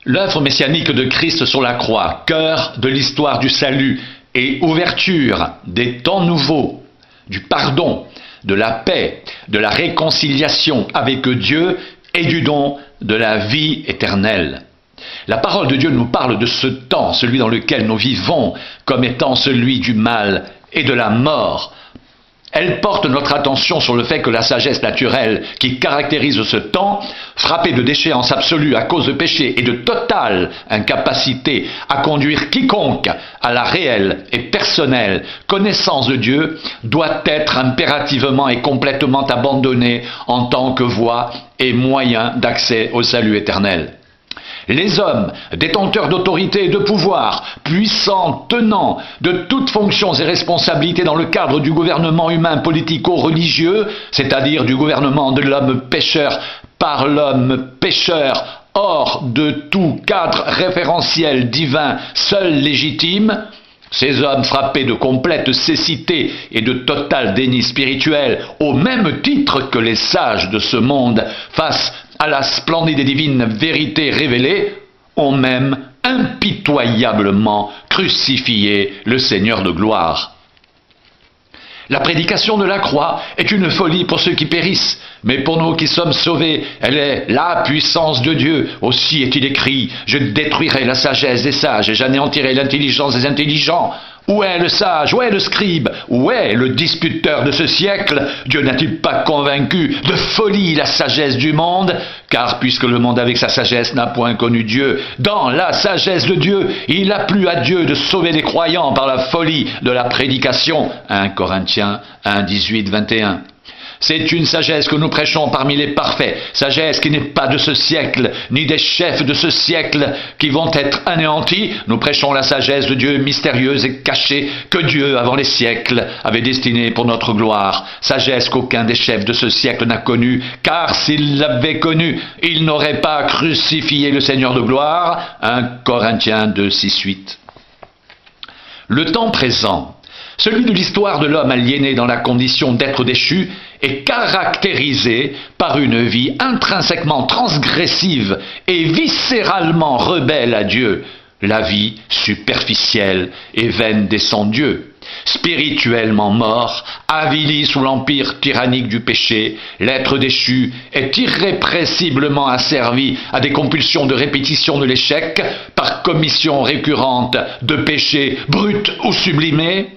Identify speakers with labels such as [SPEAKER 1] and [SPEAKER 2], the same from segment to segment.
[SPEAKER 1] L'œuvre messianique de Christ sur la croix, cœur de l'histoire du salut et ouverture des temps nouveaux, du pardon, de la paix, de la réconciliation avec Dieu et du don de la vie éternelle. La parole de Dieu nous parle de ce temps, celui dans lequel nous vivons, comme étant celui du mal et de la mort. Elle porte notre attention sur le fait que la sagesse naturelle qui caractérise ce temps, frappée de déchéance absolue à cause de péché et de totale incapacité à conduire quiconque à la réelle et personnelle connaissance de Dieu, doit être impérativement et complètement abandonnée en tant que voie et moyen d'accès au salut éternel. Les hommes, détenteurs d'autorité et de pouvoir, puissants, tenants de toutes fonctions et responsabilités dans le cadre du gouvernement humain politico-religieux, c'est-à-dire du gouvernement de l'homme pécheur par l'homme pécheur, hors de tout cadre référentiel divin seul légitime, ces hommes frappés de complète cécité et de total déni spirituel, au même titre que les sages de ce monde, face à la splendide et divine vérité révélée, ont même impitoyablement crucifié le Seigneur de gloire. La prédication de la croix est une folie pour ceux qui périssent, mais pour nous qui sommes sauvés, elle est la puissance de Dieu. Aussi est-il écrit, je détruirai la sagesse des sages et j'anéantirai l'intelligence des intelligents. Où est le sage? Où est le scribe? Où est le disputeur de ce siècle? Dieu n'a-t-il pas convaincu de folie la sagesse du monde? Car puisque le monde avec sa sagesse n'a point connu Dieu, dans la sagesse de Dieu, il a plu à Dieu de sauver les croyants par la folie de la prédication. 1 Corinthiens 1, 18, 21. C'est une sagesse que nous prêchons parmi les parfaits, sagesse qui n'est pas de ce siècle, ni des chefs de ce siècle qui vont être anéantis. Nous prêchons la sagesse de Dieu mystérieuse et cachée que Dieu, avant les siècles, avait destinée pour notre gloire. Sagesse qu'aucun des chefs de ce siècle n'a connue, car s'il l'avait connue, il n'aurait pas crucifié le Seigneur de gloire. 1 Corinthiens 2, 6, 8. Le temps présent, celui de l'histoire de l'homme aliéné dans la condition d'être déchu, est caractérisé par une vie intrinsèquement transgressive et viscéralement rebelle à Dieu, la vie superficielle et vaine des sans-dieux. Spirituellement mort, avili sous l'empire tyrannique du péché, l'être déchu est irrépressiblement asservi à des compulsions de répétition de l'échec par commission récurrente de péchés bruts ou sublimés,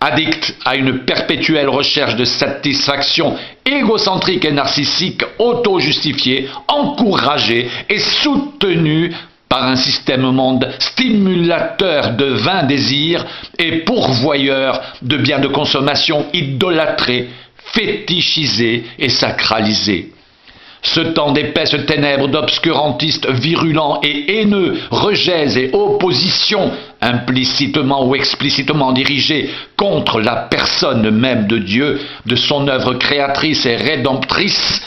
[SPEAKER 1] addict à une perpétuelle recherche de satisfaction égocentrique et narcissique, auto-justifiée, encouragée et soutenue par un système monde stimulateur de vains désirs et pourvoyeur de biens de consommation idolâtrés, fétichisés et sacralisés. Ce temps d'épaisses ténèbres d'obscurantistes virulents et haineux, rejets et oppositions, implicitement ou explicitement dirigés contre la personne même de Dieu, de son œuvre créatrice et rédemptrice,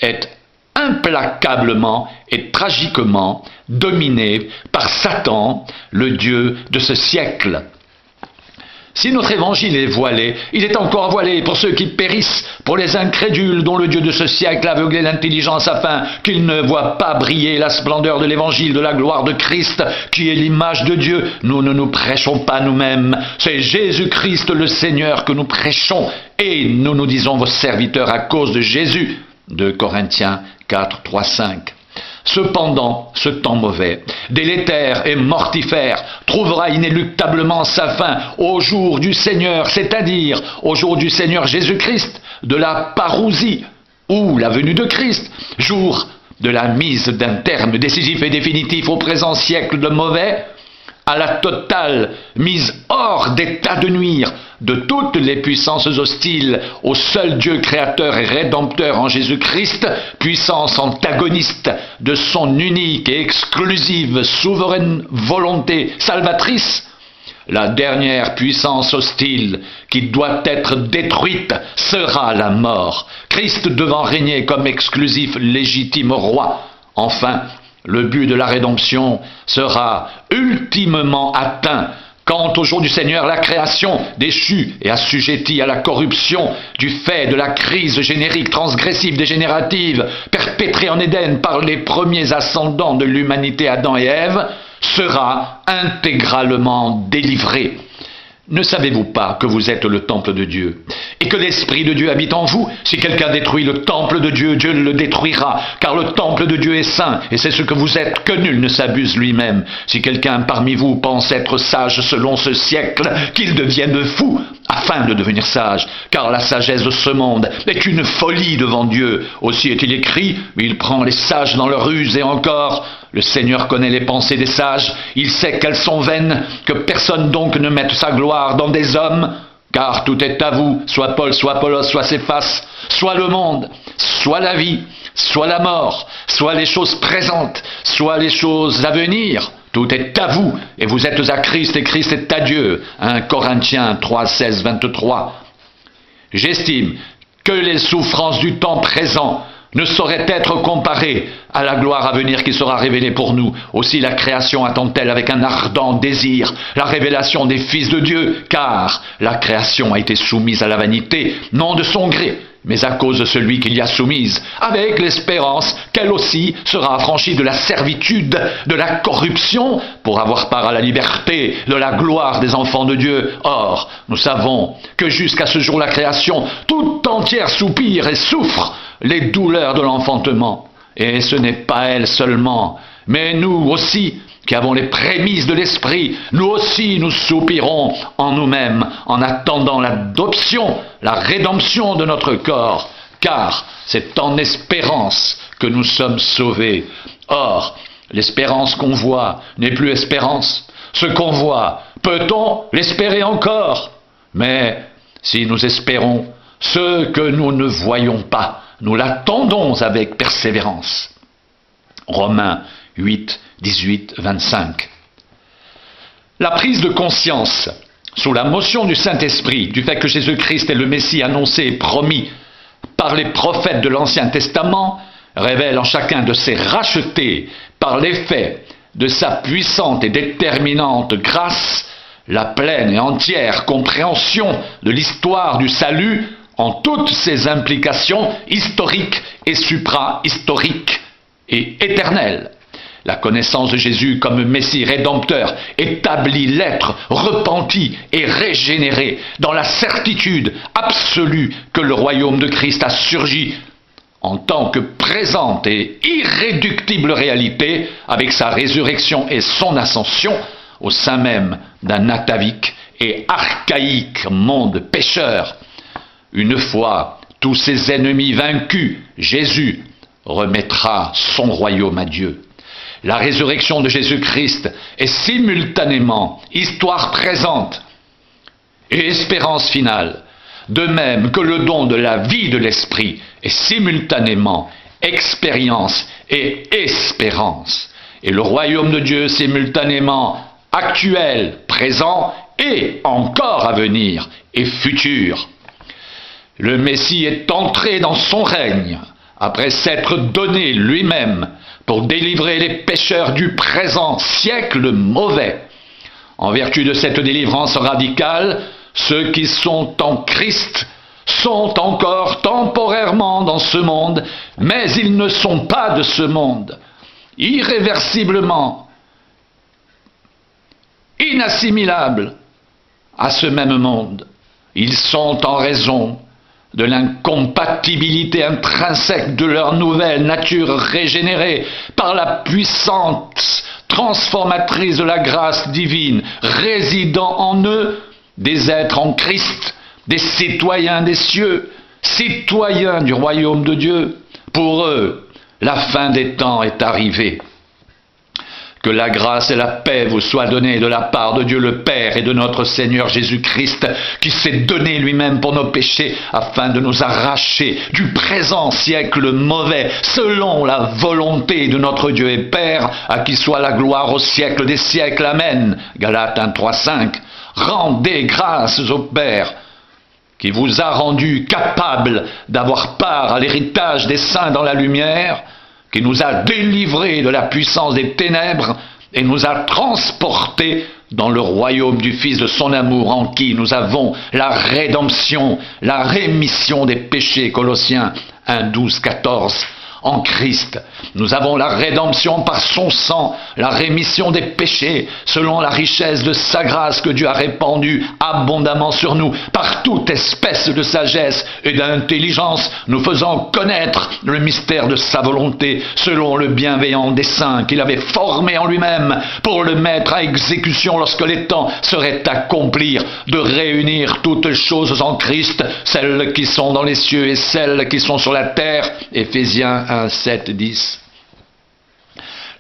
[SPEAKER 1] est implacablement et tragiquement dominé par Satan, le Dieu de ce siècle. Si notre évangile est voilé, il est encore voilé pour ceux qui périssent, pour les incrédules dont le Dieu de ce siècle a aveuglé l'intelligence afin qu'ils ne voient pas briller la splendeur de l'évangile de la gloire de Christ, qui est l'image de Dieu. Nous ne nous prêchons pas nous-mêmes, c'est Jésus-Christ le Seigneur que nous prêchons, et nous nous disons vos serviteurs à cause de Jésus. 2 Corinthiens 4, 3, 5. Cependant, ce temps mauvais, délétère et mortifère, trouvera inéluctablement sa fin au jour du Seigneur, c'est-à-dire au jour du Seigneur Jésus-Christ, de la parousie, ou la venue de Christ, jour de la mise d'un terme décisif et définitif au présent siècle de mauvais, à la totale mise hors d'état de nuire de toutes les puissances hostiles au seul Dieu créateur et rédempteur en Jésus-Christ, puissance antagoniste de son unique et exclusive souveraine volonté salvatrice. La dernière puissance hostile qui doit être détruite sera la mort, Christ devant régner comme exclusif légitime roi. Enfin, le but de la rédemption sera ultimement atteint Quand au jour du Seigneur, la création, déchue et assujettie à la corruption du fait de la crise générique, transgressive, dégénérative, perpétrée en Éden par les premiers ascendants de l'humanité, Adam et Ève, sera intégralement délivrée. Ne savez-vous pas que vous êtes le temple de Dieu et que l'Esprit de Dieu habite en vous? Si quelqu'un détruit le temple de Dieu, Dieu le détruira, car le temple de Dieu est saint, et c'est ce que vous êtes, que nul ne s'abuse lui-même. Si quelqu'un parmi vous pense être sage selon ce siècle, qu'il devienne fou, afin de devenir sage, car la sagesse de ce monde est une folie devant Dieu. Aussi est-il écrit, il prend les sages dans leur ruse, et encore, le Seigneur connaît les pensées des sages, il sait qu'elles sont vaines, que personne donc ne mette sa gloire dans des hommes, car tout est à vous, soit Paul, soit Apollos, soit Céphas, soit le monde, soit la vie, soit la mort, soit les choses présentes, soit les choses à venir. Tout est à vous, et vous êtes à Christ, et Christ est à Dieu. 1 Corinthiens 3, 16, 23. J'estime que les souffrances du temps présent ne sauraient être comparées à la gloire à venir qui sera révélée pour nous. Aussi la création attend-elle avec un ardent désir la révélation des fils de Dieu, car la création a été soumise à la vanité, non de son gré, mais à cause de celui qui l'y a soumise, avec l'espérance qu'elle aussi sera affranchie de la servitude, de la corruption, pour avoir part à la liberté, de la gloire des enfants de Dieu. Or, nous savons que jusqu'à ce jour la création tout entière soupire et souffre les douleurs de l'enfantement. Et ce n'est pas elle seulement, mais nous aussi, qui avons les prémices de l'esprit, nous aussi nous soupirons en nous-mêmes en attendant l'adoption, la rédemption de notre corps, car c'est en espérance que nous sommes sauvés. Or, l'espérance qu'on voit n'est plus espérance. Ce qu'on voit, peut-on l'espérer encore? Mais si nous espérons ce que nous ne voyons pas, nous l'attendons avec persévérance. Romains 8, 18, 25. La prise de conscience, sous la motion du Saint-Esprit, du fait que Jésus-Christ est le Messie annoncé et promis par les prophètes de l'Ancien Testament, révèle en chacun de ces rachetés, par l'effet de sa puissante et déterminante grâce, la pleine et entière compréhension de l'histoire du salut en toutes ses implications historiques et supra-historiques et éternelles. La connaissance de Jésus comme Messie rédempteur établit l'être repenti et régénéré dans la certitude absolue que le royaume de Christ a surgi en tant que présente et irréductible réalité avec sa résurrection et son ascension au sein même d'un atavique et archaïque monde pécheur. Une fois tous ses ennemis vaincus, Jésus remettra son royaume à Dieu. La résurrection de Jésus-Christ est simultanément histoire présente et espérance finale, de même que le don de la vie de l'Esprit est simultanément expérience et espérance, et le royaume de Dieu simultanément actuel, présent et encore à venir et futur. Le Messie est entré dans son règne après s'être donné lui-même pour délivrer les pécheurs du présent siècle mauvais. En vertu de cette délivrance radicale, ceux qui sont en Christ sont encore temporairement dans ce monde, mais ils ne sont pas de ce monde. Irréversiblement, inassimilables à ce même monde, ils sont en raison de l'incompatibilité intrinsèque de leur nouvelle nature régénérée par la puissance transformatrice de la grâce divine résidant en eux, des êtres en Christ, des citoyens des cieux, citoyens du royaume de Dieu. Pour eux, la fin des temps est arrivée. Que la grâce et la paix vous soient données de la part de Dieu le Père et de notre Seigneur Jésus-Christ, qui s'est donné lui-même pour nos péchés, afin de nous arracher du présent siècle mauvais, selon la volonté de notre Dieu et Père, à qui soit la gloire au siècle des siècles. Amen. Galates 1, 3, 5. Rendez grâce au Père, qui vous a rendu capable d'avoir part à l'héritage des saints dans la lumière, qui nous a délivrés de la puissance des ténèbres et nous a transportés dans le royaume du Fils de son amour, en qui nous avons la rédemption, la rémission des péchés. Colossiens 1, 12, 14. En Christ, nous avons la rédemption par son sang, la rémission des péchés, selon la richesse de sa grâce que Dieu a répandue abondamment sur nous, par toute espèce de sagesse et d'intelligence, nous faisant connaître le mystère de sa volonté, selon le bienveillant dessein qu'il avait formé en lui-même, pour le mettre à exécution lorsque les temps seraient accomplis, de réunir toutes choses en Christ, celles qui sont dans les cieux et celles qui sont sur la terre. Éphésiens 1, 7, 10.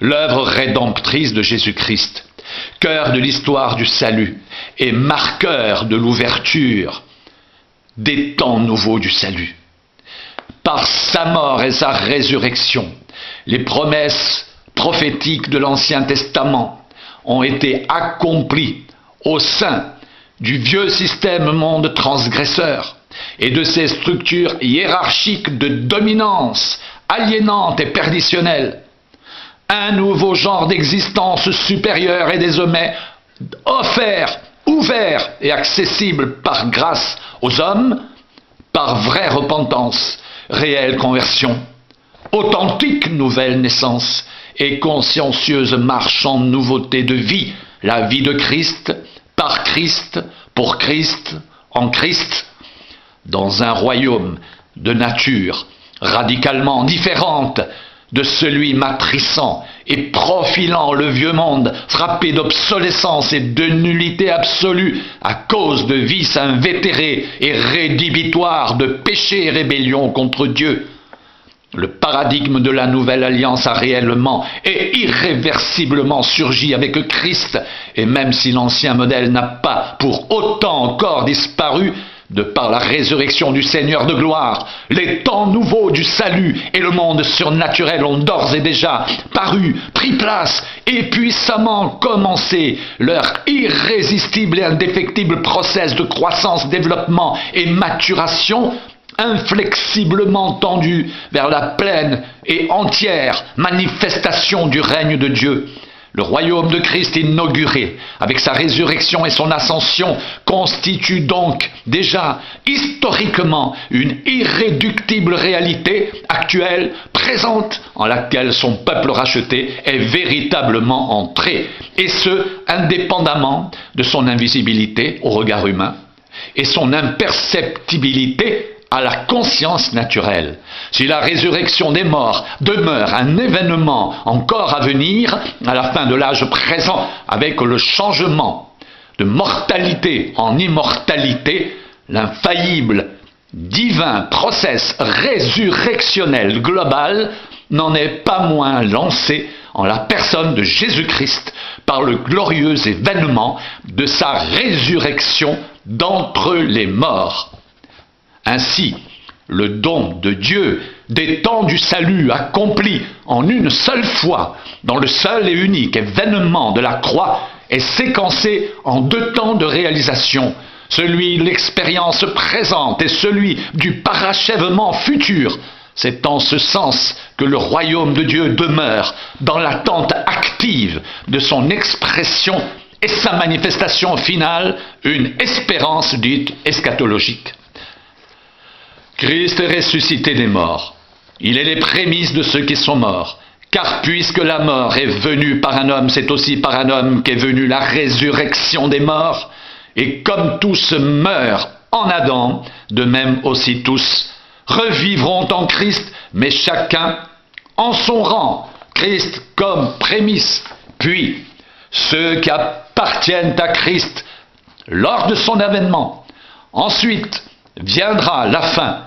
[SPEAKER 1] L'œuvre rédemptrice de Jésus-Christ, cœur de l'histoire du salut et marqueur de l'ouverture des temps nouveaux du salut. Par sa mort et sa résurrection, les promesses prophétiques de l'Ancien Testament ont été accomplies au sein du vieux système monde transgresseur et de ses structures hiérarchiques de dominance aliénante et perditionnelle. Un nouveau genre d'existence supérieure est désormais offert, ouvert et accessible par grâce aux hommes, par vraie repentance, réelle conversion, authentique nouvelle naissance et consciencieuse marche en nouveauté de vie, la vie de Christ, par Christ, pour Christ, en Christ, dans un royaume de nature radicalement différente de celui matrissant et profilant le vieux monde, frappé d'obsolescence et de nullité absolue à cause de vices invétérés et rédhibitoires de péché et rébellion contre Dieu. Le paradigme de la nouvelle alliance a réellement et irréversiblement surgi avec Christ, et même si l'ancien modèle n'a pas pour autant encore disparu, de par la résurrection du Seigneur de gloire, les temps nouveaux du salut et le monde surnaturel ont d'ores et déjà paru, pris place et puissamment commencé leur irrésistible et indéfectible process de croissance, développement et maturation, inflexiblement tendu vers la pleine et entière manifestation du règne de Dieu. Le royaume de Christ inauguré avec sa résurrection et son ascension constitue donc déjà historiquement une irréductible réalité actuelle, présente, en laquelle son peuple racheté est véritablement entré, et ce, indépendamment de son invisibilité au regard humain et son imperceptibilité à la conscience naturelle. Si la résurrection des morts demeure un événement encore à venir, à la fin de l'âge présent, avec le changement de mortalité en immortalité, l'infaillible divin process résurrectionnel global n'en est pas moins lancé en la personne de Jésus-Christ par le glorieux événement de sa résurrection d'entre les morts. Ainsi, le don de Dieu des temps du salut accompli en une seule fois dans le seul et unique événement de la croix est séquencé en deux temps de réalisation, celui de l'expérience présente et celui du parachèvement futur. C'est en ce sens que le royaume de Dieu demeure dans l'attente active de son expression et sa manifestation finale, une espérance dite eschatologique. Christ est ressuscité des morts. Il est les prémices de ceux qui sont morts. Car puisque la mort est venue par un homme, c'est aussi par un homme qu'est venue la résurrection des morts. Et comme tous meurent en Adam, de même aussi tous revivront en Christ, mais chacun en son rang. Christ comme prémisse, puis ceux qui appartiennent à Christ lors de son avènement. Ensuite viendra la fin,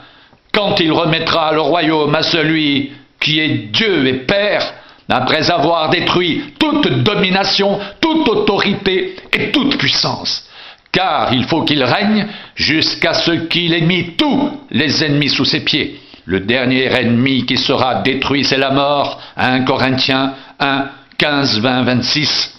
[SPEAKER 1] quand il remettra le royaume à celui qui est Dieu et Père, après avoir détruit toute domination, toute autorité et toute puissance. Car il faut qu'il règne jusqu'à ce qu'il ait mis tous les ennemis sous ses pieds. Le dernier ennemi qui sera détruit, c'est la mort. 1 Corinthiens 1, 15, 20, 26.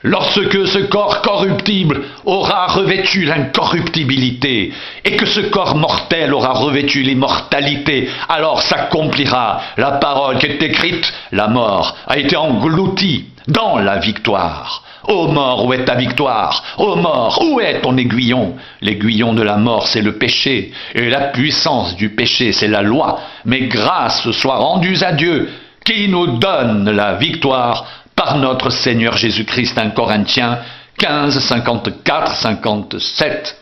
[SPEAKER 1] lorsque ce corps corruptible aura revêtu l'incorruptibilité et que ce corps mortel aura revêtu l'immortalité, alors s'accomplira la parole qui est écrite, la mort a été engloutie dans la victoire. Ô mort, où est ta victoire? Ô mort, où est ton aiguillon? L'aiguillon de la mort, c'est le péché, et la puissance du péché, c'est la loi. Mais grâce soit rendue à Dieu, qui nous donne la victoire par notre Seigneur Jésus-Christ. 1 Corinthiens 15, 54, 57.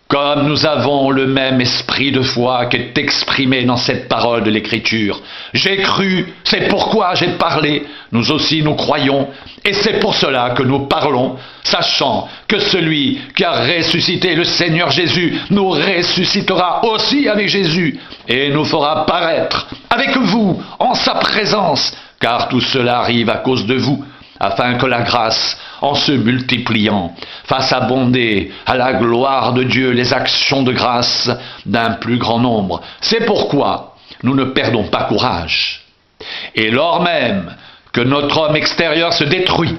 [SPEAKER 1] Comme nous avons le même esprit de foi qui est exprimé dans cette parole de l'Écriture. J'ai cru, c'est pourquoi j'ai parlé, nous aussi nous croyons, et c'est pour cela que nous parlons, sachant que celui qui a ressuscité le Seigneur Jésus nous ressuscitera aussi avec Jésus, et nous fera paraître avec vous en sa présence, car tout cela arrive à cause de vous, afin que la grâce, en se multipliant, fasse abonder à la gloire de Dieu les actions de grâce d'un plus grand nombre. C'est pourquoi nous ne perdons pas courage. Et lors même que notre homme extérieur se détruit,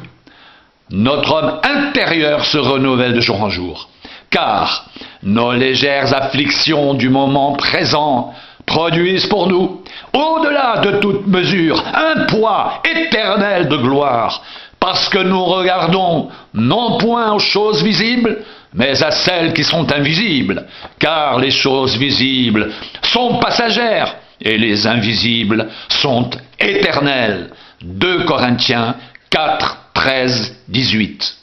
[SPEAKER 1] notre homme intérieur se renouvelle de jour en jour. Car nos légères afflictions du moment présent produisent pour nous, au-delà de toute mesure, un poids éternel de gloire, parce que nous regardons non point aux choses visibles, mais à celles qui sont invisibles, car les choses visibles sont passagères, et les invisibles sont éternelles. 2 Corinthiens 4, 13, 18.